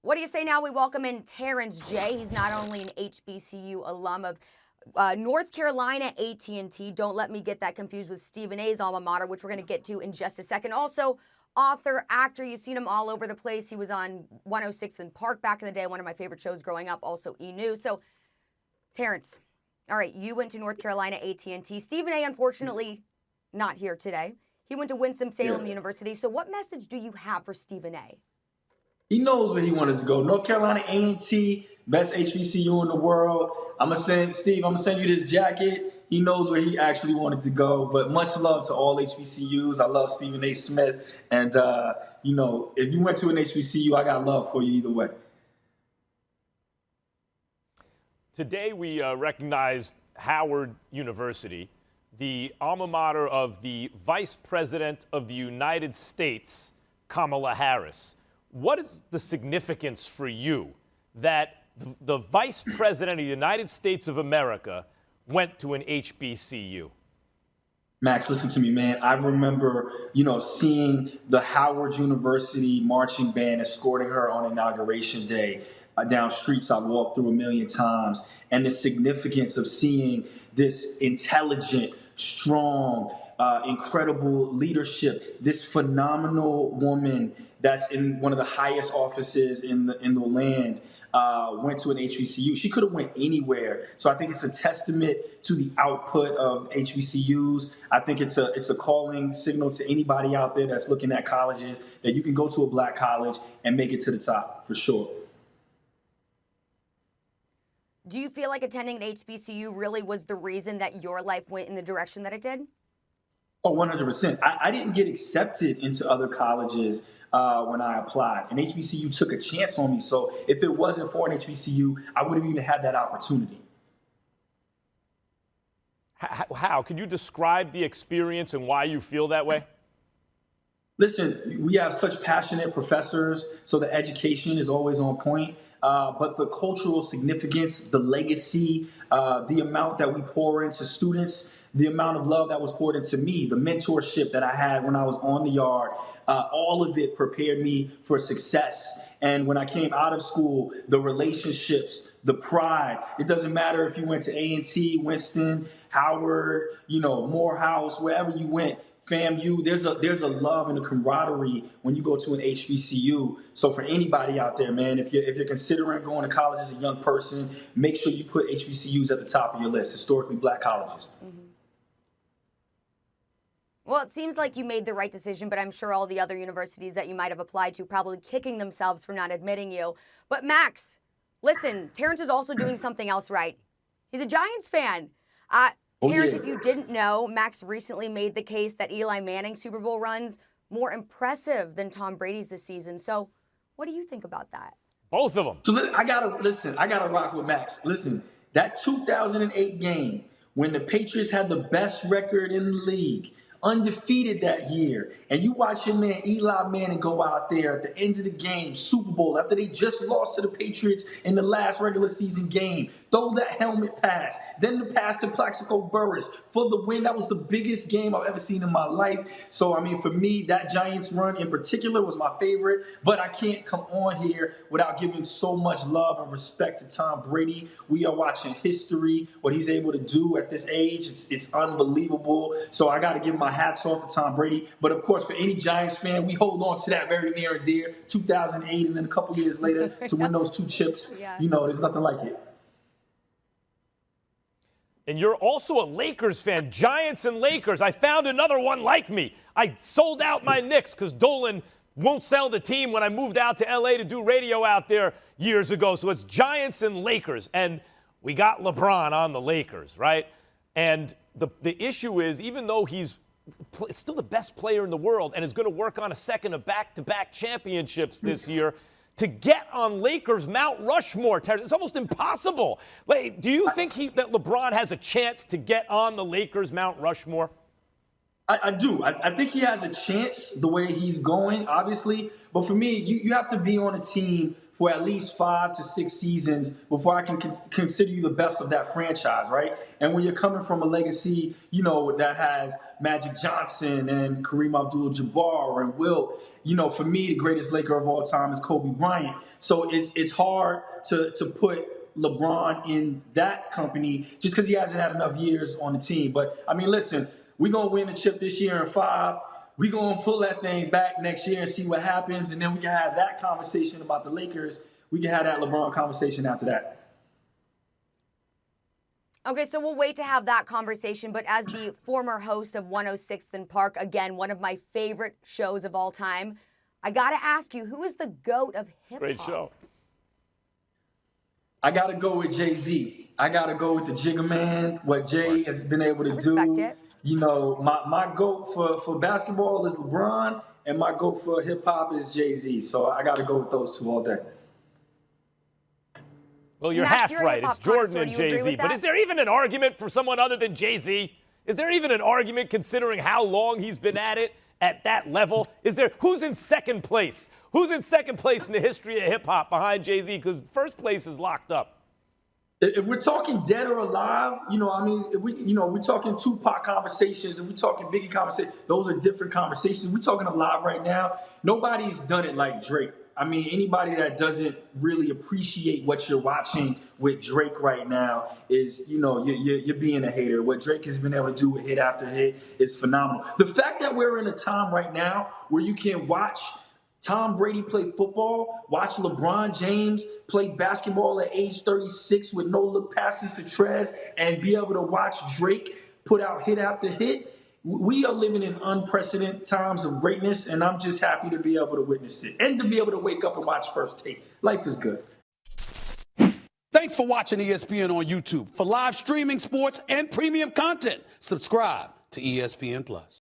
What do you say now we welcome in Terrence J? He's not only an HBCU alum of North Carolina A&T. Don't let me get that confused with Stephen A's alma mater, which we're going to get to in just a second. Also, author, actor, you've seen him all over the place. He was on 106th and Park back in the day, one of my favorite shows growing up, also E! News. So, Terrence, all right, you went to North Carolina A&T. Stephen A, unfortunately, not here today. He went to Winston-Salem University. So what message do you have for Stephen A? He knows where he wanted to go. North Carolina A&T, best HBCU in the world. I'm gonna send you this jacket. He knows where he actually wanted to go. But much love to all HBCUs. I love Stephen A. Smith. And, if you went to an HBCU, I got love for you either way. Today we recognized Howard University, the alma mater of the Vice President of the United States, Kamala Harris. What is the significance for you that the Vice President of the United States of America went to an HBCU? Max, listen to me, man. I remember, seeing the Howard University marching band escorting her on Inauguration Day down streets I've walked through a million times, and the significance of seeing this intelligent, strong, incredible leadership, this phenomenal woman that's in one of the highest offices in the land, went to an HBCU. She could have went anywhere. So I think it's a testament to the output of HBCUs. I think it's a calling signal to anybody out there that's looking at colleges that you can go to a black college and make it to the top, for sure. Do you feel like attending an HBCU really was the reason that your life went in the direction that it did? Oh, 100%. I didn't get accepted into other colleges when I applied. An HBCU took a chance on me. So if it wasn't for an HBCU, I wouldn't even had that opportunity. How? Could you describe the experience and why you feel that way? Listen, we have such passionate professors, so the education is always on point. But the cultural significance, the legacy, the amount that we pour into students, the amount of love that was poured into me, the mentorship that I had when I was on the yard, all of it prepared me for success. And when I came out of school, the relationships, the pride, it doesn't matter if you went to A&T, Winston, Howard, Morehouse, wherever you went. FAMU, there's a love and a camaraderie when you go to an HBCU. So for anybody out there, man, if you're considering going to college as a young person, make sure you put HBCUs at the top of your list, historically black colleges. Mm-hmm. Well, it seems like you made the right decision, but I'm sure all the other universities that you might have applied to probably kicking themselves for not admitting you. But Max, listen, Terrence is also doing something else right. He's a Giants fan. Terrence, if you didn't know, Max recently made the case that Eli Manning's Super Bowl runs more impressive than Tom Brady's this season. So what do you think about that? Both of them. So I gotta rock with Max. Listen, that 2008 game when the Patriots had the best record in the league, undefeated that year, and you watch your man Eli Manning go out there at the end of the game, Super Bowl, after they just lost to the Patriots in the last regular season game, throw that helmet pass, then the pass to Plaxico Burress for the win. That was the biggest game I've ever seen in my life. So, for me, that Giants run in particular was my favorite, but I can't come on here without giving so much love and respect to Tom Brady. We are watching history, what he's able to do at this age. It's unbelievable. So I got to give my hats off to Tom Brady. But of course, for any Giants fan, we hold on to that very near and dear. 2008 and then a couple years later to win those two chips. Yeah. There's nothing like it. And you're also a Lakers fan. Giants and Lakers. I found another one like me. I sold out my Knicks because Dolan won't sell the team when I moved out to L.A. to do radio out there years ago. So it's Giants and Lakers. And we got LeBron on the Lakers, right? And the issue is, even though he's still the best player in the world and is going to work on a second of back-to-back championships this year, to get on Lakers Mount Rushmore, it's almost impossible. Do you think that LeBron has a chance to get on the Lakers Mount Rushmore? I do. I think he has a chance the way he's going, obviously. But for me, you have to be on a team for at least 5 to 6 seasons before I can consider you the best of that franchise, right? And when you're coming from a legacy, that has Magic Johnson and Kareem Abdul-Jabbar and Wilt, for me, the greatest Laker of all time is Kobe Bryant. So it's hard to put LeBron in that company just because he hasn't had enough years on the team. But, I mean, listen, we're going to win the chip this year in 5. We're going to pull that thing back next year and see what happens. And then we can have that conversation about the Lakers. We can have that LeBron conversation after that. Okay, so we'll wait to have that conversation. But as the former host of 106th and Park, again, one of my favorite shows of all time, I got to ask you, who is the GOAT of hip-hop? Great show. I got to go with Jay-Z. I got to go with the Jigga Man, what Jay has been able to do. Respect it. My GOAT for basketball is LeBron, and my GOAT for hip-hop is Jay-Z. So I got to go with those two all day. Well, you're Max, half right. It's Jordan and Jay-Z. But is there even an argument for someone other than Jay-Z? Is there even an argument considering how long he's been at it at that level? Who's in second place? Who's in second place in the history of hip-hop behind Jay-Z? Because first place is locked up. If we're talking dead or alive, if we're talking Tupac conversations and we're talking Biggie conversations, those are different conversations. We're talking alive right now. Nobody's done it like Drake. I mean, anybody that doesn't really appreciate what you're watching with Drake right now is, you're being a hater. What Drake has been able to do with hit after hit is phenomenal. The fact that we're in a time right now where you can watch Tom Brady play football, watch LeBron James play basketball at age 36 with no look passes to Trez, and be able to watch Drake put out hit after hit. We are living in unprecedented times of greatness, and I'm just happy to be able to witness it and to be able to wake up and watch First Take. Life is good. Thanks for watching ESPN on YouTube. For live streaming, sports, and premium content, subscribe to ESPN+.